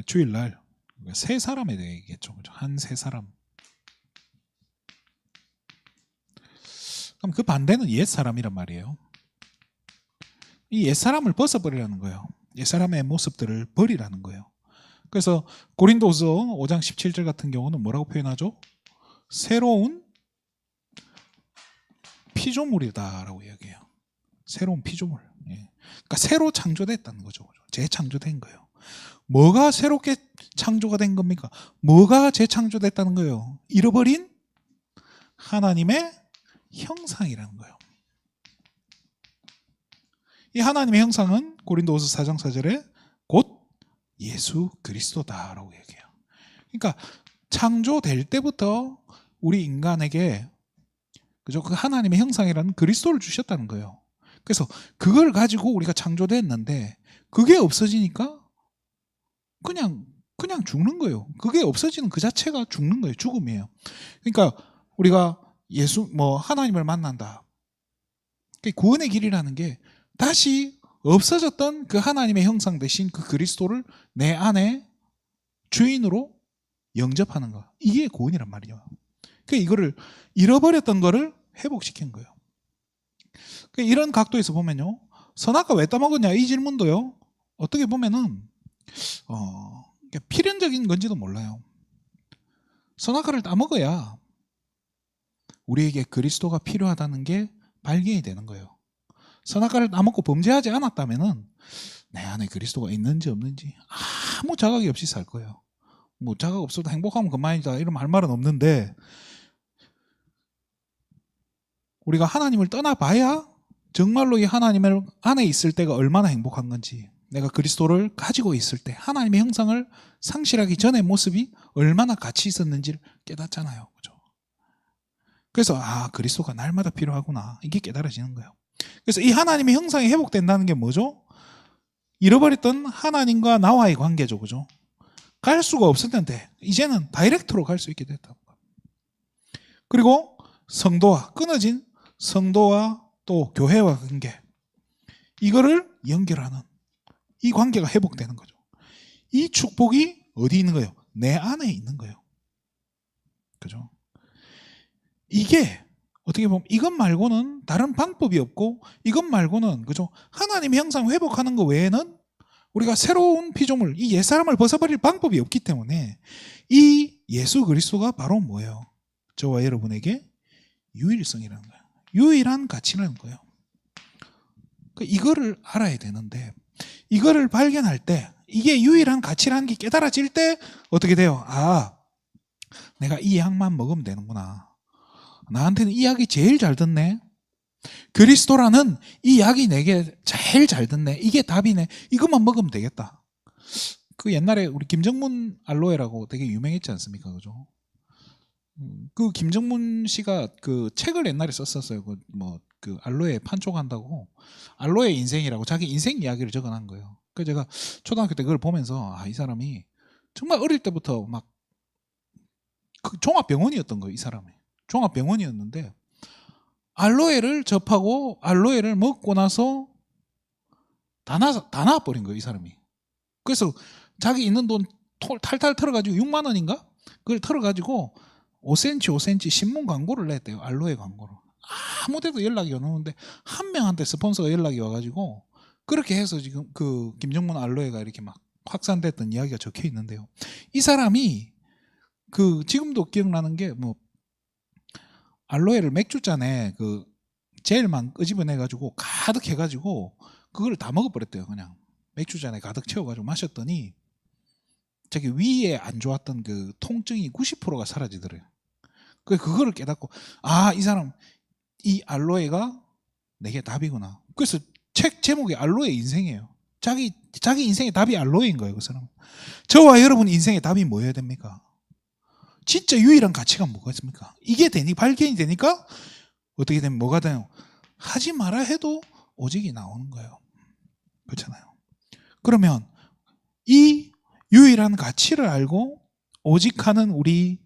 주일날 세 사람에 대해 얘기했죠. 한 세 사람. 그럼 그 반대는 옛사람이란 말이에요. 이 옛사람을 벗어버리라는 거예요. 옛사람의 모습들을 버리라는 거예요. 그래서 고린도서 5장 17절 같은 경우는 뭐라고 표현하죠? 새로운 피조물이다라고 이야기해요. 새로운 피조물. 그러니까 새로 창조됐다는 거죠. 재창조된 거예요. 뭐가 새롭게 창조가 된 겁니까? 뭐가 재창조됐다는 거예요? 잃어버린 하나님의 형상이라는 거예요. 이 하나님의 형상은 고린도후서 4장 4절에 곧 예수 그리스도다라고 얘기해요. 그러니까 창조될 때부터 우리 인간에게 그죠? 그 하나님의 형상이라는 그리스도를 주셨다는 거예요. 그래서 그걸 가지고 우리가 창조됐는데 그게 없어지니까 그냥 죽는 거예요. 그게 없어지는 그 자체가 죽는 거예요. 죽음이에요. 그러니까 우리가 하나님을 만난다. 구원의 길이라는 게 다시 없어졌던 그 하나님의 형상 대신 그 그리스도를 내 안에 주인으로 영접하는 거. 이게 구원이란 말이에요. 그러니까 이거를 잃어버렸던 거를 회복시킨 거예요. 그러니까 이런 각도에서 보면요. 선악과 왜 따먹었냐 이 질문도요. 어떻게 보면은 필연적인 건지도 몰라요. 선악과를 따먹어야 우리에게 그리스도가 필요하다는 게 발견이 되는 거예요. 선악과를 따먹고 범죄하지 않았다면은 내 안에 그리스도가 있는지 없는지 아무 자각이 없이 살 거예요. 뭐 자각 없어도 행복하면 그만이다 이런 할 말은 없는데 우리가 하나님을 떠나봐야 정말로 이 하나님 안에 있을 때가 얼마나 행복한 건지 내가 그리스도를 가지고 있을 때 하나님의 형상을 상실하기 전의 모습이 얼마나 가치 있었는지를 깨닫잖아요. 그죠? 그래서 그리스도가 날마다 필요하구나 이게 깨달아지는 거예요. 그래서 이 하나님의 형상이 회복된다는 게 뭐죠? 잃어버렸던 하나님과 나와의 관계죠. 그죠? 갈 수가 없었는데 이제는 다이렉트로 갈 수 있게 됐다. 그리고 성도와 끊어진 성도와 또 교회와 관계 이거를 연결하는 이 관계가 회복되는 거죠. 이 축복이 어디 있는 거예요? 내 안에 있는 거예요. 그죠? 이게 어떻게 보면 이것 말고는 다른 방법이 없고 이것 말고는 그죠? 하나님의 형상 회복하는 것 외에는 우리가 새로운 피조물 이 옛사람을 벗어버릴 방법이 없기 때문에 이 예수 그리스도가 바로 뭐예요? 저와 여러분에게 유일성이라는 거예요. 유일한 가치라는 거예요. 이거를 알아야 되는데 이거를 발견할 때 이게 유일한 가치라는 게 깨달아질 때 어떻게 돼요? 내가 이 약만 먹으면 되는구나. 나한테는 이 약이 제일 잘 듣네. 그리스도라는 이 약이 내게 제일 잘 듣네. 이게 답이네. 이것만 먹으면 되겠다. 그 옛날에 우리 김정문 알로에라고 되게 유명했지 않습니까? 그죠? 그 김정문 씨가 그 책을 옛날에 썼었어요. 그 알로에 판촉한다고 알로에 인생이라고 자기 인생 이야기를 적어놓은 거예요. 그래서 제가 초등학교 때 그걸 보면서 이 사람이 정말 어릴 때부터 막 그 종합병원이었던 거예요. 이 사람이 종합병원이었는데 알로에를 접하고 알로에를 먹고 나서 다 나와버린 거예요. 이 사람이. 그래서 자기 있는 돈 탈탈 털어가지고 6만 원인가? 그걸 털어가지고 5cm 신문 광고를 냈대요. 알로에 광고를. 아무 데도 연락이 안 오는데 한 명한테 스폰서가 연락이 와가지고 그렇게 해서 지금 그 김정문 알로에가 이렇게 막 확산됐던 이야기가 적혀 있는데요. 이 사람이 그 지금도 기억나는 게 알로에를 맥주잔에 그 젤만 끄집어내가지고 가득 해가지고 그걸 다 먹어버렸대요. 그냥 맥주잔에 가득 채워가지고 마셨더니 자기 위에 안 좋았던 그 통증이 90%가 사라지더래요. 그거를 깨닫고 이 사람 이 알로에가 내게 답이구나. 그래서 책 제목이 알로에 인생이에요. 자기 인생의 답이 알로에인 거예요. 그 사람은. 저와 여러분 인생의 답이 뭐여야 됩니까? 진짜 유일한 가치가 뭐가 있습니까? 이게 발견이 되니까 어떻게 되면 뭐가 돼요? 하지 마라 해도 오직이 나오는 거예요. 그렇잖아요. 그러면 이 유일한 가치를 알고 오직하는 우리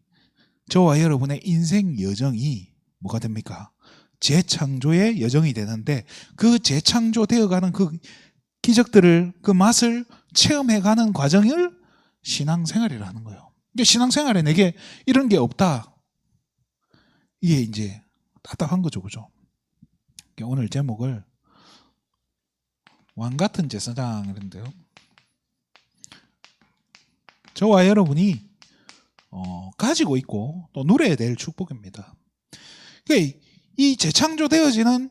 저와 여러분의 인생 여정이 뭐가 됩니까? 재창조의 여정이 되는데 그 재창조되어가는 그 기적들을 그 맛을 체험해가는 과정을 신앙생활이라는 거예요. 그러니까 신앙생활에 내게 이런 게 없다. 이게 이제 답답한 거죠, 그죠? 그러니까 오늘 제목을 왕 같은 제사장인데요. 저와 여러분이 가지고 있고 또 누려야 될 축복입니다. 그러니까 이 재창조되어지는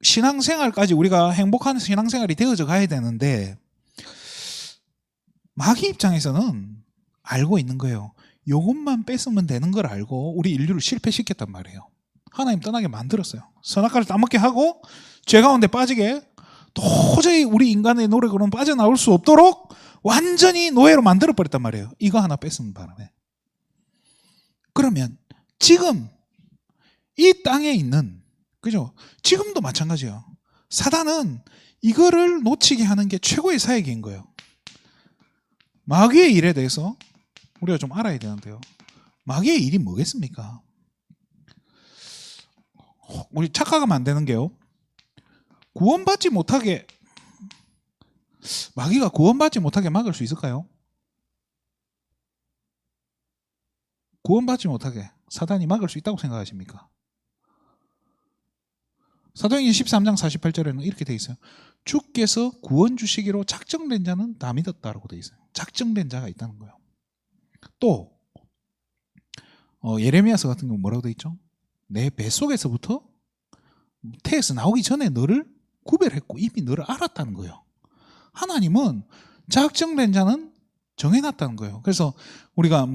신앙생활까지 우리가 행복한 신앙생활이 되어져 가야 되는데 마귀 입장에서는 알고 있는 거예요. 요것만 뺏으면 되는 걸 알고 우리 인류를 실패시켰단 말이에요. 하나님 떠나게 만들었어요. 선악과를 따먹게 하고 죄 가운데 빠지게 도저히 우리 인간의 노력으로는 빠져나올 수 없도록 완전히 노예로 만들어버렸단 말이에요. 이거 하나 뺏은 바람에. 그러면 지금 이 땅에 있는, 그죠? 지금도 마찬가지예요. 사단은 이거를 놓치게 하는 게 최고의 사역인 거예요. 마귀의 일에 대해서 우리가 좀 알아야 되는데요. 마귀의 일이 뭐겠습니까? 우리 착각하면 안 되는 게요. 구원받지 못하게, 마귀가 구원받지 못하게 막을 수 있을까요? 구원받지 못하게 사단이 막을 수 있다고 생각하십니까? 사도행전 13장 48절에는 이렇게 돼 있어요. 주께서 구원 주시기로 작정된 자는 다 믿었다라고 돼 있어요. 작정된 자가 있다는 거예요. 또 예레미야서 같은 경우 뭐라고 돼 있죠? 내 뱃속에서부터 태에서 나오기 전에 너를 구별했고 이미 너를 알았다는 거예요. 하나님은 작정된 자는 정해놨다는 거예요. 그래서 우리가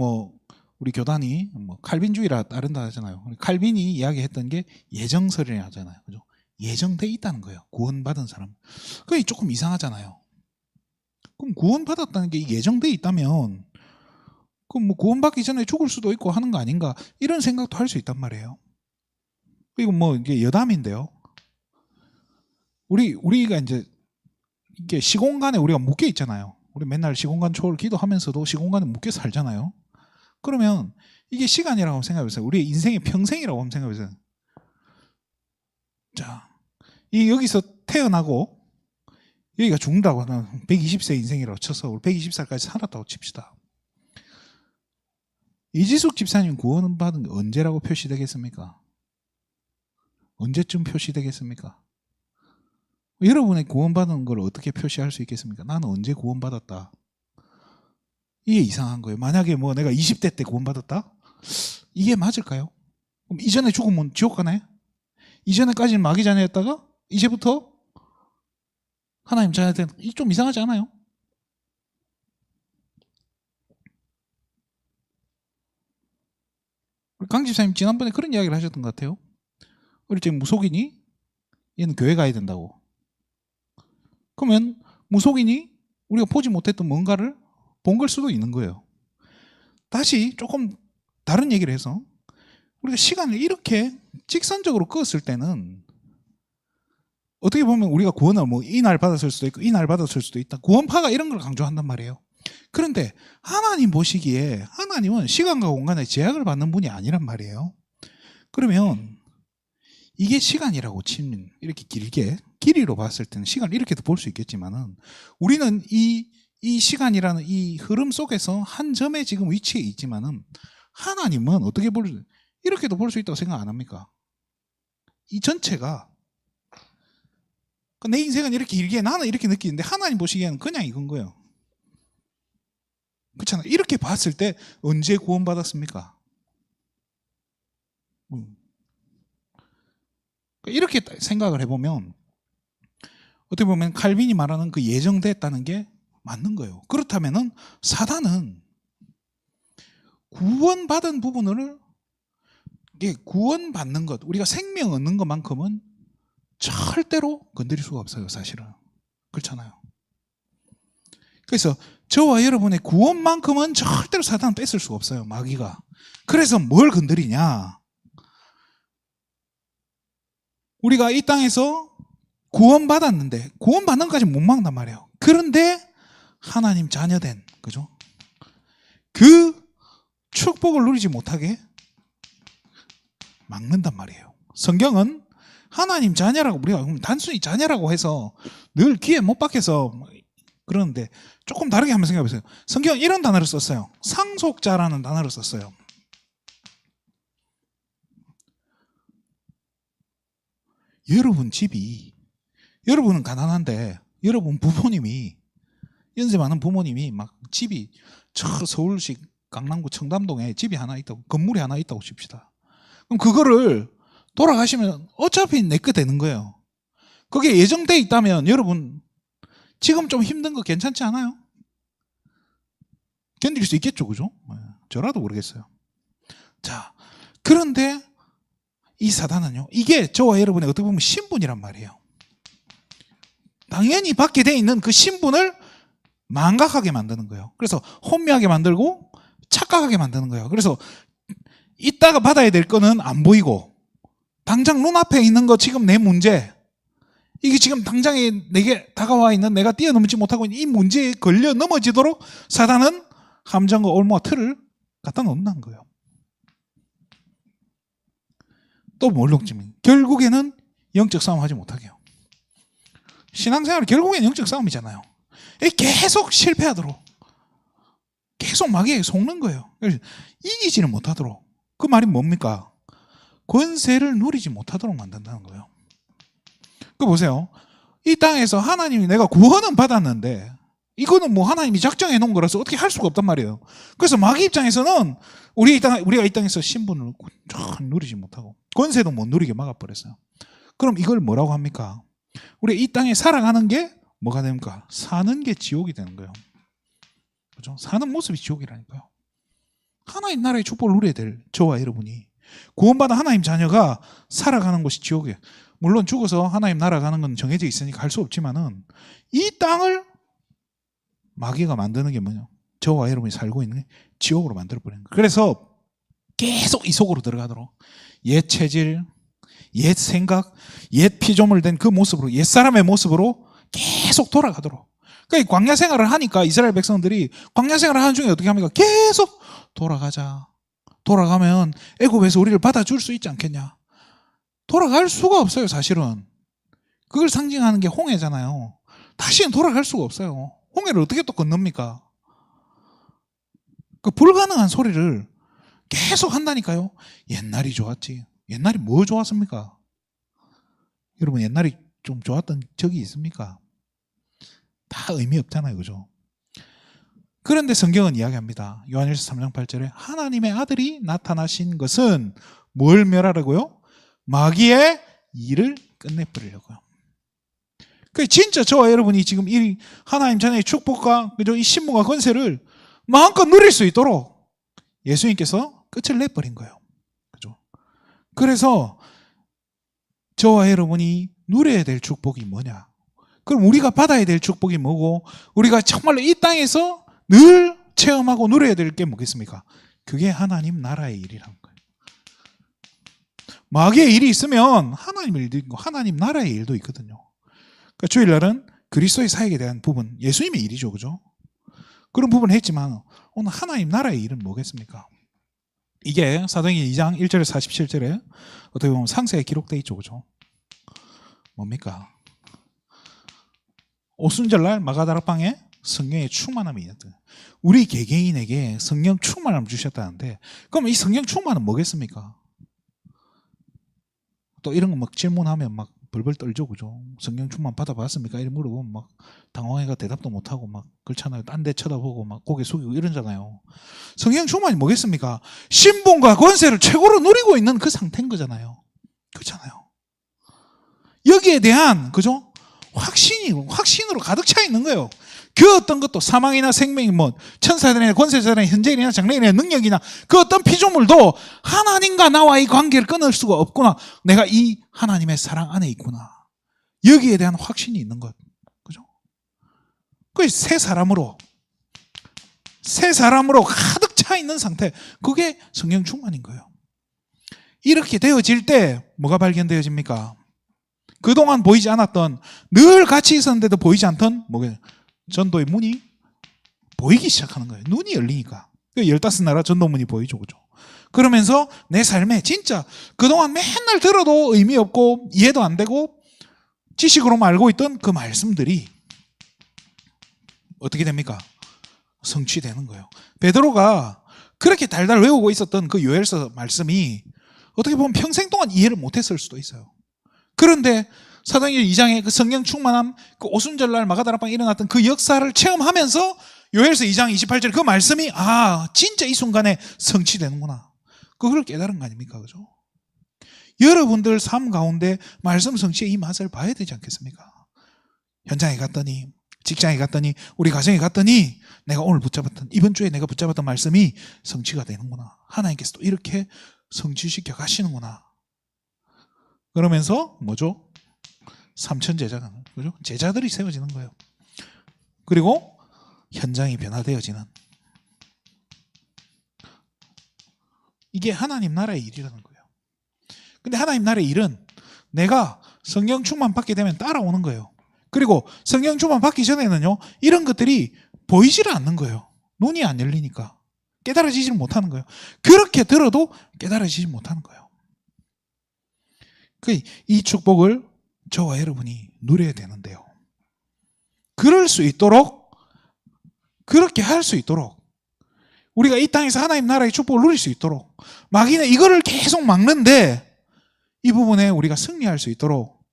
우리 교단이 칼빈주의라 따른다 하잖아요. 칼빈이 이야기했던 게 예정설이라 하잖아요. 그죠? 예정돼 있다는 거예요. 구원받은 사람. 그게 조금 이상하잖아요. 그럼 구원받았다는 게 예정돼 있다면 그럼 구원받기 전에 죽을 수도 있고 하는 거 아닌가 이런 생각도 할 수 있단 말이에요. 그리고 이게 여담인데요. 우리가 이제 이게 시공간에 우리가 묶여 있잖아요. 우리 맨날 시공간 초월 기도하면서도 시공간에 묶여 살잖아요. 그러면 이게 시간이라고 생각해보세요. 우리의 인생의 평생이라고 한번 생각해보세요. 자, 여기서 태어나고 여기가 죽는다고 하면 120세 인생이라고 쳐서 우리 120살까지 살았다고 칩시다. 이지숙 집사님 구원받은 게 언제라고 표시되겠습니까? 언제쯤 표시되겠습니까? 여러분의 구원받은 걸 어떻게 표시할 수 있겠습니까? 나는 언제 구원받았다. 이게 이상한 거예요. 만약에 내가 20대 때 구원받았다? 이게 맞을까요? 그럼 이전에 죽으면 지옥 가나요? 이전에까지는 마귀 자녀였다가 이제부터 하나님 자녀 되는, 좀 이상하지 않아요? 강 집사님 지난번에 그런 이야기를 하셨던 것 같아요. 우리 지금 무속인이 얘는 교회 가야 된다고. 그러면 무속인이 우리가 보지 못했던 뭔가를 본 걸 수도 있는 거예요. 다시 조금 다른 얘기를 해서 우리가 시간을 이렇게 직선적으로 끄었을 때는 어떻게 보면 우리가 구원을 이날 받았을 수도 있고 이날 받았을 수도 있다. 구원파가 이런 걸 강조한단 말이에요. 그런데 하나님 보시기에 하나님은 시간과 공간에 제약을 받는 분이 아니란 말이에요. 그러면 이게 시간이라고 치면 이렇게 길이로 봤을 때는 시간을 이렇게도 볼 수 있겠지만은 우리는 이 시간이라는 이 흐름 속에서 한 점에 지금 위치해 있지만은 하나님은 어떻게 이렇게도 볼 수 있다고 생각 안 합니까? 이 전체가 내 인생은 이렇게 길게 나는 이렇게 느끼는데 하나님 보시기에는 그냥 이건 거예요. 그렇잖아요. 이렇게 봤을 때 언제 구원받았습니까? 이렇게 생각을 해보면 어떻게 보면 칼빈이 말하는 그 예정됐다는 게 맞는 거예요. 그렇다면은 사단은 구원받은 부분을 구원받는 것, 우리가 생명 얻는 것만큼은 절대로 건드릴 수가 없어요. 사실은 그렇잖아요. 그래서 저와 여러분의 구원만큼은 절대로 사단은 뺏을 수가 없어요. 마귀가. 그래서 뭘 건드리냐? 우리가 이 땅에서 구원받았는데 구원받는 것까지 못 막는단 말이에요. 그런데 하나님 자녀된, 그죠? 그 축복을 누리지 못하게 막는단 말이에요. 성경은 하나님 자녀라고, 우리가 단순히 자녀라고 해서 늘 귀에 못 박혀서 그러는데 조금 다르게 한번 생각해 보세요. 성경은 이런 단어를 썼어요. 상속자라는 단어를 썼어요. 여러분 집이, 여러분은 가난한데 여러분 부모님이, 연세 많은 부모님이 막 집이 저 서울시 강남구 청담동에 집이 하나 있다고, 건물이 하나 있다고 칩시다. 그럼 그거를 돌아가시면 어차피 내 거 되는 거예요. 그게 예정돼 있다면 여러분 지금 좀 힘든 거 괜찮지 않아요? 견딜 수 있겠죠, 그죠? 저라도 모르겠어요. 자, 그런데 이 사단은요, 이게 저와 여러분의 어떻게 보면 신분이란 말이에요. 당연히 받게 돼 있는 그 신분을 망각하게 만드는 거예요. 그래서 혼미하게 만들고 착각하게 만드는 거예요. 그래서 이따가 받아야 될 거는 안 보이고, 당장 눈앞에 있는 거 지금 내 문제, 이게 지금 당장에 내게 다가와 있는 내가 뛰어넘지 못하고 있는 이 문제에 걸려 넘어지도록 사단은 함정과 올무와 틀을 갖다 놓는다는 거예요. 또 몰록증명, 결국에는 영적 싸움 하지 못하게 해요. 신앙생활은 결국에는 영적 싸움이잖아요. 계속 실패하도록, 계속 마귀에게 속는 거예요. 이기지는 못하도록. 그 말이 뭡니까? 권세를 누리지 못하도록 만든다는 거예요. 그 보세요. 이 땅에서 하나님이, 내가 구원은 받았는데 이거는 뭐 하나님이 작정해 놓은 거라서 어떻게 할 수가 없단 말이에요. 그래서 마귀 입장에서는 우리가 이 땅에서 신분을 누리지 못하고 권세도 못 누리게 막아버렸어요. 그럼 이걸 뭐라고 합니까? 우리 이 땅에 살아가는 게 뭐가 됩니까? 사는 게 지옥이 되는 거예요. 그죠? 사는 모습이 지옥이라니까요. 하나님 나라의 축복을 누려야 될 저와 여러분이, 구원받은 하나님 자녀가 살아가는 곳이 지옥이에요. 물론 죽어서 하나님 나라 가는 건 정해져 있으니까 할 수 없지만은 이 땅을 마귀가 만드는 게 뭐냐? 저와 여러분이 살고 있는 게 지옥으로 만들어버리는 거예요. 그래서 계속 이 속으로 들어가도록 옛 체질, 옛 생각, 옛 피조물된 그 모습으로, 옛 사람의 모습으로 계속 돌아가도록. 그러니까 광야 생활을 하니까 이스라엘 백성들이 광야 생활을 하는 중에 어떻게 합니까? 계속 돌아가자. 돌아가면 애굽에서 우리를 받아줄 수 있지 않겠냐? 돌아갈 수가 없어요, 사실은. 그걸 상징하는 게 홍해잖아요. 다시는 돌아갈 수가 없어요. 홍해를 어떻게 또 건넙니까? 그 불가능한 소리를 계속 한다니까요. 옛날이 좋았지. 옛날이 뭐 좋았습니까? 여러분, 옛날이 좀 좋았던 적이 있습니까? 다 의미 없잖아요, 그죠? 그런데 성경은 이야기합니다. 요한일서 3장 8절에 하나님의 아들이 나타나신 것은 뭘 멸하라고요? 마귀의 일을 끝내버리려고요. 진짜 저와 여러분이 지금 이 하나님 자녀의 축복과, 그죠? 이 신분과 권세를 마음껏 누릴 수 있도록 예수님께서 끝을 내버린 거예요. 그죠? 그래서 저와 여러분이 누려야 될 축복이 뭐냐? 그럼 우리가 받아야 될 축복이 뭐고, 우리가 정말로 이 땅에서 늘 체험하고 누려야 될 게 뭐겠습니까? 그게 하나님 나라의 일이라는 거예요. 마귀의 일이 있으면 하나님의 일도 있고 하나님 나라의 일도 있거든요. 그러니까 주일날은 그리스도의 사역에 대한 부분, 예수님의 일이죠, 그죠? 그런 부분을 했지만 오늘 하나님 나라의 일은 뭐겠습니까? 이게 사도행전 2장 1절에서 47절에 어떻게 보면 상세히 기록되어 있죠, 그죠? 뭡니까? 오순절날 마가다락방에 성령의 충만함이 있었다. 우리 개개인에게 성령 충만함을 주셨다는데, 그럼 이 성령 충만은 뭐겠습니까? 또 이런 거 막 질문하면 막 벌벌 떨죠, 그죠? 성령 충만 받아봤습니까? 이런 물어보면 막 당황해가 대답도 못하고 막 그렇잖아요. 딴 데 쳐다보고 막 고개 숙이고 이러잖아요. 성령 충만이 뭐겠습니까? 신분과 권세를 최고로 누리고 있는 그 상태인 거잖아요. 그렇잖아요. 여기에 대한, 그죠? 확신으로 가득 차 있는 거예요. 그 어떤 것도 사망이나 생명이 뭐 천사들이나 권세자들이나 현재인이나 장래인이나 능력이나 그 어떤 피조물도 하나님과 나와의 관계를 끊을 수가 없구나. 내가 이 하나님의 사랑 안에 있구나. 여기에 대한 확신이 있는 것. 그죠? 그 새 사람으로 가득 차 있는 상태. 그게 성령 충만인 거예요. 이렇게 되어질 때 뭐가 발견되어집니까? 그동안 보이지 않았던, 늘 같이 있었는데도 보이지 않던 전도의 문이 보이기 시작하는 거예요. 눈이 열리니까. 15나라 전도문이 보이죠, 그죠? 그러면서 내 삶에 진짜 그동안 맨날 들어도 의미 없고 이해도 안 되고 지식으로만 알고 있던 그 말씀들이 어떻게 됩니까? 성취되는 거예요. 베드로가 그렇게 달달 외우고 있었던 그 요엘서 말씀이 어떻게 보면 평생 동안 이해를 못했을 수도 있어요. 그런데 사도행전 2장의 그 성령 충만함, 그 오순절날 마가다락방에 일어났던 그 역사를 체험하면서 요엘서 2장 28절 그 말씀이 진짜 이 순간에 성취되는구나. 그걸 깨달은 거 아닙니까? 그죠? 여러분들 삶 가운데 말씀 성취의 이 맛을 봐야 되지 않겠습니까? 현장에 갔더니, 직장에 갔더니, 우리 가정에 갔더니 내가 오늘 붙잡았던, 이번 주에 내가 붙잡았던 말씀이 성취가 되는구나. 하나님께서 또 이렇게 성취시켜 가시는구나. 그러면서 뭐죠? 삼천 제자가, 그죠? 제자들이 세워지는 거예요. 그리고 현장이 변화되어지는, 이게 하나님 나라의 일이라는 거예요. 근데 하나님 나라의 일은 내가 성령 충만 받게 되면 따라오는 거예요. 그리고 성령 충만 받기 전에는요, 이런 것들이 보이지를 않는 거예요. 눈이 안 열리니까 깨달아지지 못하는 거예요. 그렇게 들어도 깨달아지지 못하는 거예요. 이 축복을 저와 여러분이 누려야 되는데요. 그럴 수 있도록, 그렇게 할 수 있도록, 우리가 이 땅에서 하나님 나라의 축복을 누릴 수 있도록, 마귀는 이거를 계속 막는데 이 부분에 우리가 승리할 수 있도록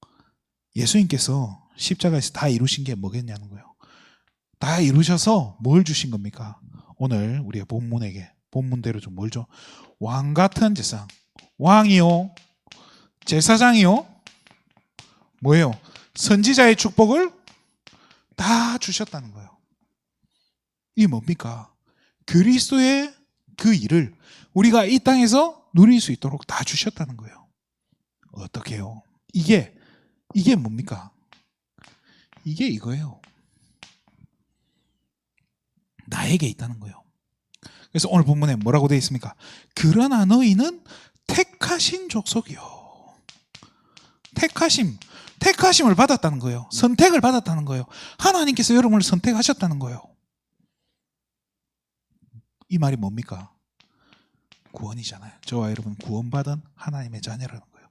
예수님께서 십자가에서 다 이루신 게 뭐겠냐는 거예요. 다 이루셔서 뭘 주신 겁니까? 오늘 우리의 본문대로 좀 뭘 줘? 왕 같은 제사장, 왕이요, 제사장이요, 뭐예요? 선지자의 축복을 다 주셨다는 거예요. 이게 뭡니까? 그리스도의 그 일을 우리가 이 땅에서 누릴 수 있도록 다 주셨다는 거예요. 어떻게 해요? 이게 뭡니까? 이게 이거예요. 나에게 있다는 거예요. 그래서 오늘 본문에 뭐라고 되어 있습니까? 그러나 너희는 택하신 족속이요. 택하심을 받았다는 거예요. 선택을 받았다는 거예요. 하나님께서 여러분을 선택하셨다는 거예요. 이 말이 뭡니까? 구원이잖아요. 저와 여러분 구원받은 하나님의 자녀라는 거예요.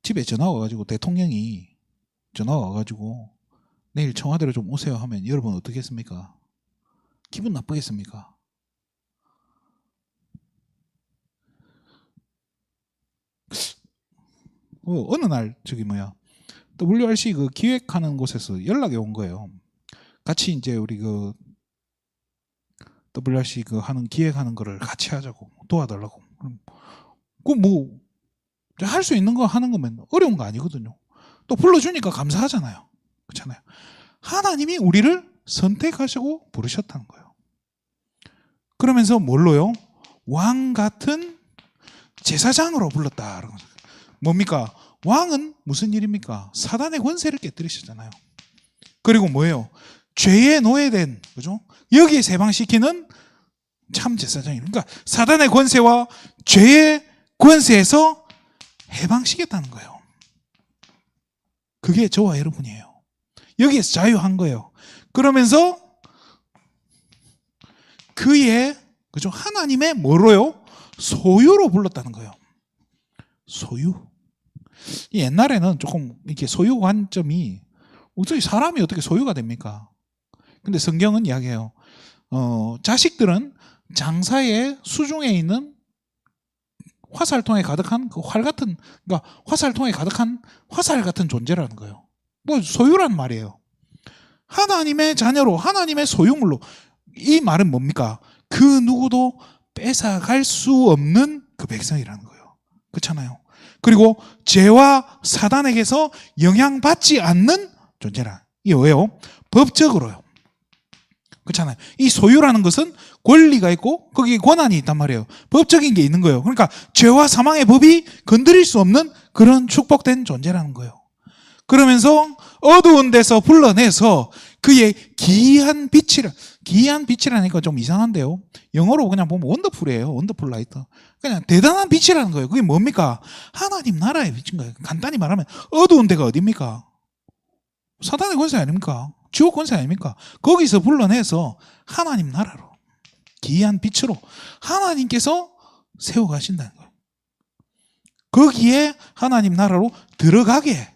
집에 전화 와가지고 대통령이 전화 와가지고 내일 청와대로 좀 오세요 하면 여러분 어떻게 했습니까? 기분 나쁘겠습니까? 어느 날 WRC 그 기획하는 곳에서 연락이 온 거예요. 같이 이제 우리 그 WRC 그 기획하는 거를 같이 하자고 도와달라고. 그 뭐 할 수 있는 거 하는 거면 어려운 거 아니거든요. 또 불러주니까 감사하잖아요. 그렇잖아요. 하나님이 우리를 선택하시고 부르셨다는 거예요. 그러면서 뭘로요? 왕 같은 제사장으로 불렀다. 뭡니까? 왕은 무슨 일입니까? 사단의 권세를 깨뜨리셨잖아요. 그리고 뭐예요? 죄에 노예된, 그죠? 여기에 해방시키는 참 제사장이에요. 그러니까 사단의 권세와 죄의 권세에서 해방시켰다는 거예요. 그게 저와 여러분이에요. 여기에서 자유한 거예요. 그러면서 그의, 그죠? 하나님의 뭐로요? 소유로 불렀다는 거예요. 소유. 옛날에는 조금 이렇게 소유 관점이, 어떻게 사람이 어떻게 소유가 됩니까? 근데 성경은 이야기해요. 자식들은 장사의 수중에 있는 화살통에 가득한 그 활 같은, 그러니까 화살통에 가득한 화살 같은 존재라는 거예요. 뭐 소유란 말이에요. 하나님의 자녀로, 하나님의 소유물로. 이 말은 뭡니까? 그 누구도 뺏어갈 수 없는 그 백성이라는 거예요. 그렇잖아요. 그리고 죄와 사단에게서 영향받지 않는 존재라. 이게 왜요? 법적으로요. 그렇잖아요. 이 소유라는 것은 권리가 있고 거기에 권한이 있단 말이에요. 법적인 게 있는 거예요. 그러니까 죄와 사망의 법이 건드릴 수 없는 그런 축복된 존재라는 거예요. 그러면서 어두운 데서 불러내서 그의 기이한 빛이라니까 좀 이상한데요. 영어로 그냥 보면 원더풀이에요. 원더풀 라이트. 그냥 대단한 빛이라는 거예요. 그게 뭡니까? 하나님 나라의 빛인 거예요. 간단히 말하면 어두운 데가 어딥니까? 사단의 권세 아닙니까? 지옥 권세 아닙니까? 거기서 불러내서 하나님 나라로, 기이한 빛으로 하나님께서 세워가신다는 거예요. 거기에 하나님 나라로 들어가게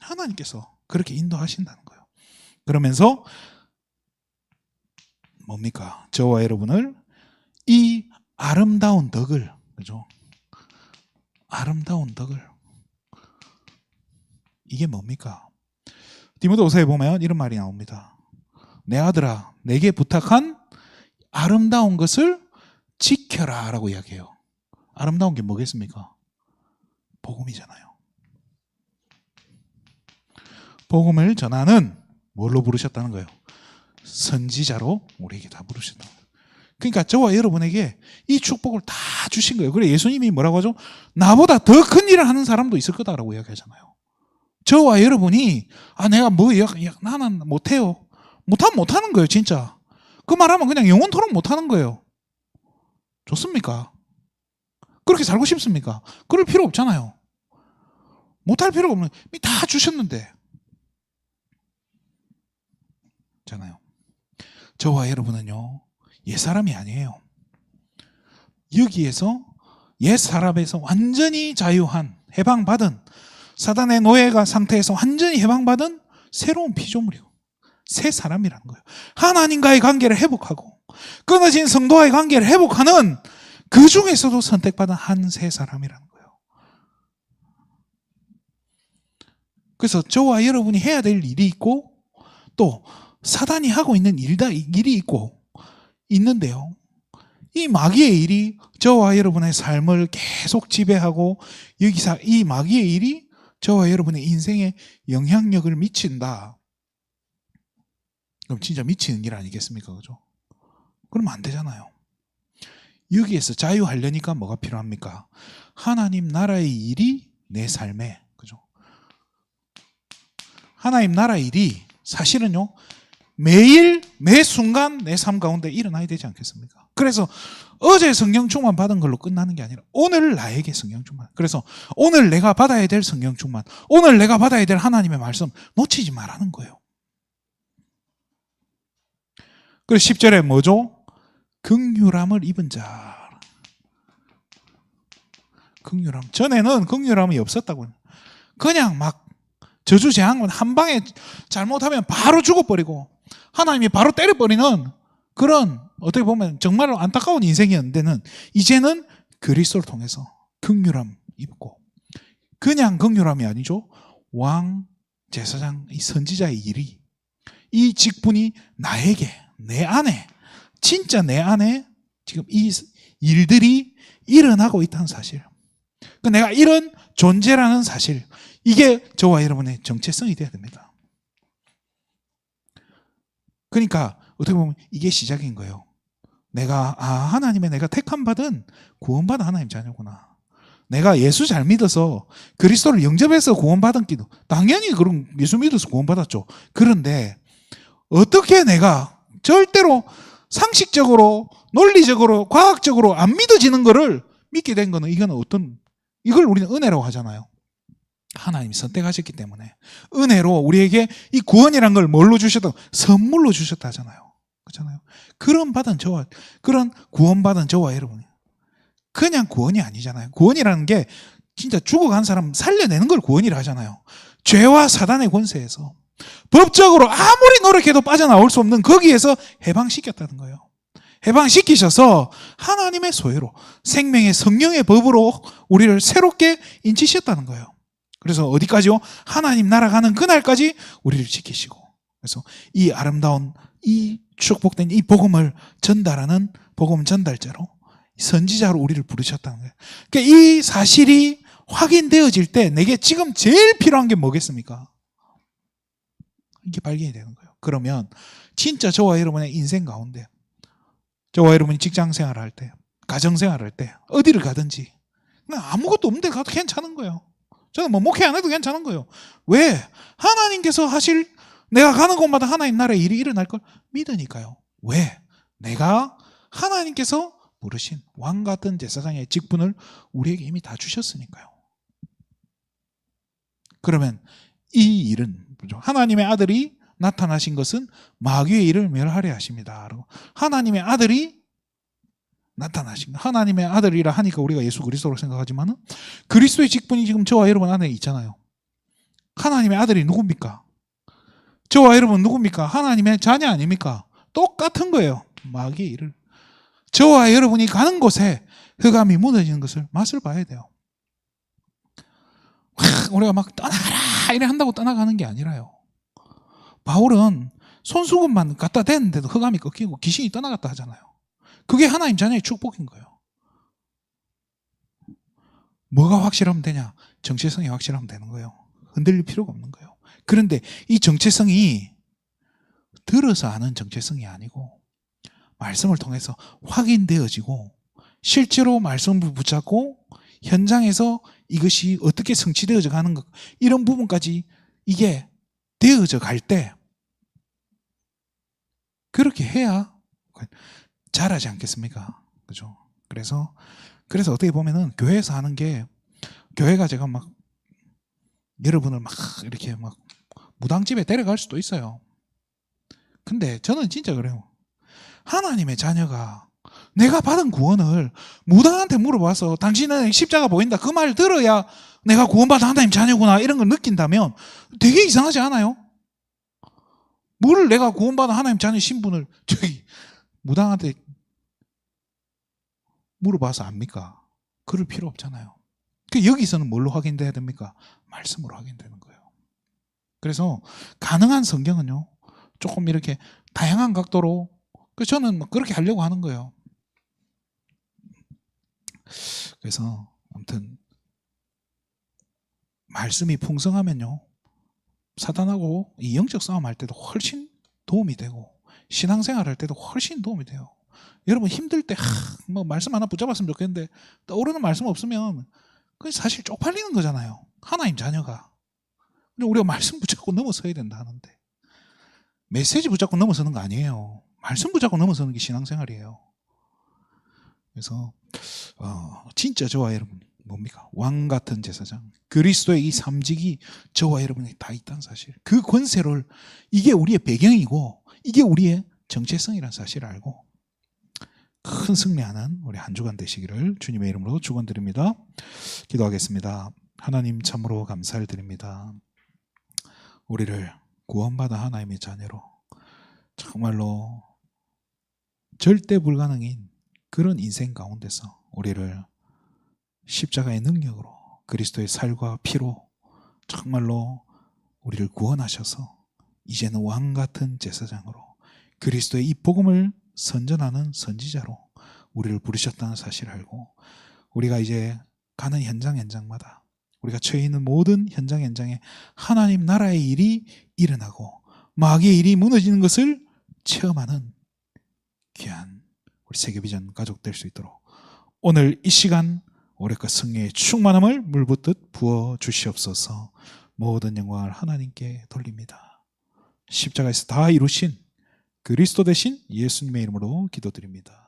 하나님께서 그렇게 인도하신다는 거예요. 그러면서 뭡니까? 저와 여러분을 이 아름다운 덕을, 그죠? 아름다운 덕을, 이게 뭡니까? 디모데후서에 보면 이런 말이 나옵니다. 내 아들아, 내게 부탁한 아름다운 것을 지켜라 라고 이야기해요. 아름다운 게 뭐겠습니까? 복음이잖아요. 복음을 전하는 뭘로 부르셨다는 거예요? 선지자로 우리에게 다 부르셨다. 그러니까 저와 여러분에게 이 축복을 다 주신 거예요. 그래 예수님이 뭐라고 하죠? 나보다 더 큰 일을 하는 사람도 있을 거다라고 이야기하잖아요. 저와 여러분이 내가 나는 못해요. 못하면 못하는 거예요. 진짜. 그 말하면 그냥 영원토록 못하는 거예요. 좋습니까? 그렇게 살고 싶습니까? 그럴 필요 없잖아요. 못할 필요가 없는, 다 주셨는데. 잖아요. 저와 여러분은요, 옛사람이 아니에요. 여기에서 옛사람에서 완전히 자유한, 해방받은, 사단의 노예가 상태에서 완전히 해방받은 새로운 피조물이고 새 사람이라는 거예요. 하나님과의 관계를 회복하고 끊어진 성도와의 관계를 회복하는 그 중에서도 선택받은 한 새 사람이라는 거예요. 그래서 저와 여러분이 해야 될 일이 있고 또 사단이 하고 있는 일이 있고 있는데요. 이 마귀의 일이 저와 여러분의 삶을 계속 지배하고 여기서 이 마귀의 일이 저와 여러분의 인생에 영향력을 미친다. 그럼 진짜 미치는 일 아니겠습니까? 그죠? 그러면 안 되잖아요. 여기에서 자유하려니까 뭐가 필요합니까? 하나님 나라의 일이 내 삶에, 그죠? 하나님 나라의 일이 사실은요, 매일, 매 순간 내 삶 가운데 일어나야 되지 않겠습니까? 그래서 어제 성령 충만 받은 걸로 끝나는 게 아니라 오늘 나에게 성령 충만. 그래서 오늘 내가 받아야 될 성령 충만, 오늘 내가 받아야 될 하나님의 말씀 놓치지 말라는 거예요. 그래서 10절에 뭐죠? 긍휼함을 입은 자. 긍휼함. 전에는 긍휼함이 없었다고요. 그냥 막 저주재앙은 한 방에 잘못하면 바로 죽어버리고 하나님이 바로 때려버리는 그런 어떻게 보면 정말 안타까운 인생이었는데는 이제는 그리스도를 통해서 긍휼함 입고 그냥 긍휼함이 아니죠. 왕, 제사장, 이 선지자의 일이 이 직분이 나에게 내 안에 진짜 내 안에 지금 이 일들이 일어나고 있다는 사실. 내가 이런 존재라는 사실. 이게 저와 여러분의 정체성이 되어야 됩니다. 그러니까 어떻게 보면 이게 시작인 거예요. 하나님의 내가 택함받은 구원받은 하나님 자녀구나. 내가 예수 잘 믿어서 그리스도를 영접해서 구원받은 기도. 당연히 그런 예수 믿어서 구원받았죠. 그런데 어떻게 내가 절대로 상식적으로 논리적으로 과학적으로 안 믿어지는 거를 믿게 된 거는 이걸 우리는 은혜라고 하잖아요. 하나님이 선택하셨기 때문에 은혜로 우리에게 이 구원이란 걸 뭘로 주셨다? 선물로 주셨다 하잖아요. 그렇잖아요. 그런 구원받은 저와 여러분이 그냥 구원이 아니잖아요. 구원이라는 게 진짜 죽어간 사람 살려내는 걸 구원이라 하잖아요. 죄와 사단의 권세에서 법적으로 아무리 노력해도 빠져나올 수 없는 거기에서 해방시켰다는 거예요. 해방시키셔서 하나님의 소유로 생명의 성령의 법으로 우리를 새롭게 인치셨다는 거예요. 그래서 어디까지요? 하나님 나라가는 그날까지 우리를 지키시고 그래서 이 아름다운 이 축복된 이 복음을 전달하는 복음 전달자로 선지자로 우리를 부르셨다는 거예요. 그러니까 이 사실이 확인되어질 때 내게 지금 제일 필요한 게 뭐겠습니까? 이게 발견이 되는 거예요. 그러면 진짜 저와 여러분의 인생 가운데 저와 여러분이 직장 생활을 할 때, 가정 생활을 할 때, 어디를 가든지 아무것도 없는데 가도 괜찮은 거예요. 저는 목회 안 해도 괜찮은 거예요. 왜? 하나님께서 하실 내가 가는 곳마다 하나님 나라의 일이 일어날 걸 믿으니까요. 왜? 내가 하나님께서 부르신 왕 같은 제사장의 직분을 우리에게 이미 다 주셨으니까요. 그러면 이 일은 하나님의 아들이 나타나신 것은 마귀의 일을 멸하려 하십니다. 하나님의 아들이 나타나신 거. 하나님의 아들이라 하니까 우리가 예수 그리스도로 생각하지만 그리스도의 직분이 지금 저와 여러분 안에 있잖아요. 하나님의 아들이 누굽니까? 저와 여러분 누굽니까? 하나님의 자녀 아닙니까? 똑같은 거예요. 마귀의 일을. 저와 여러분이 가는 곳에 흑암이 무너지는 것을 맛을 봐야 돼요. 우리가 막 떠나라 이래 한다고 떠나가는 게 아니라요. 바울은 손수건만 갖다 댔는데도 흑암이 꺾이고 귀신이 떠나갔다 하잖아요. 그게 하나님 자녀의 축복인 거예요. 뭐가 확실하면 되냐? 정체성이 확실하면 되는 거예요. 흔들릴 필요가 없는 거예요. 그런데 이 정체성이 들어서 아는 정체성이 아니고 말씀을 통해서 확인되어지고 실제로 말씀을 붙잡고 현장에서 이것이 어떻게 성취되어져 가는 것, 이런 부분까지 이게 되어져 갈 때 그렇게 해야 잘하지 않겠습니까? 그죠? 그래서 어떻게 보면은 교회에서 하는 게, 교회가 제가 막 여러분을 막 이렇게 막 무당집에 데려갈 수도 있어요. 근데 저는 진짜 그래요. 하나님의 자녀가 내가 받은 구원을 무당한테 물어봐서 당신은 십자가 보인다 그 말 들어야 내가 구원받은 하나님 자녀구나 이런 걸 느낀다면 되게 이상하지 않아요? 뭘 내가 구원받은 하나님 자녀 신분을 저기 무당한테 물어봐서 압니까? 그럴 필요 없잖아요. 여기서는 뭘로 확인돼야 됩니까? 말씀으로 확인되는 거예요. 그래서 가능한 성경은요, 조금 이렇게 다양한 각도로, 저는 그렇게 하려고 하는 거예요. 그래서 아무튼 말씀이 풍성하면요, 사단하고 이 영적 싸움 할 때도 훨씬 도움이 되고 신앙생활 할 때도 훨씬 도움이 돼요. 여러분 힘들 때 뭐 말씀 하나 붙잡았으면 좋겠는데 떠오르는 말씀 없으면 그게 사실 쪽팔리는 거잖아요. 하나님 자녀가. 근데 우리가 말씀 붙잡고 넘어서야 된다 하는데 메시지 붙잡고 넘어서는 거 아니에요. 말씀 붙잡고 넘어서는 게 신앙생활이에요. 그래서 진짜 저와 여러분 뭡니까? 왕 같은 제사장, 그리스도의 이 삼직이 저와 여러분에게 다 있다는 사실, 그 권세를, 이게 우리의 배경이고 이게 우리의 정체성이라는 사실을 알고 큰 승리하는 우리 한 주간 되시기를 주님의 이름으로 축원드립니다. 기도하겠습니다. 하나님 참으로 감사를 드립니다. 우리를 구원받아 하나님의 자녀로 정말로 절대 불가능인 그런 인생 가운데서 우리를 십자가의 능력으로 그리스도의 살과 피로 정말로 우리를 구원하셔서 이제는 왕 같은 제사장으로 그리스도의 이 복음을 선전하는 선지자로 우리를 부르셨다는 사실을 알고 우리가 이제 가는 현장마다 우리가 처해 있는 모든 현장에 하나님 나라의 일이 일어나고 마귀의 일이 무너지는 것을 체험하는 귀한 우리 세계비전 가족 될 수 있도록 오늘 이 시간 오래껏 성령의 충만함을 물붓듯 부어 주시옵소서. 모든 영광을 하나님께 돌립니다. 십자가에서 다 이루신 그리스도 대신 예수님의 이름으로 기도드립니다.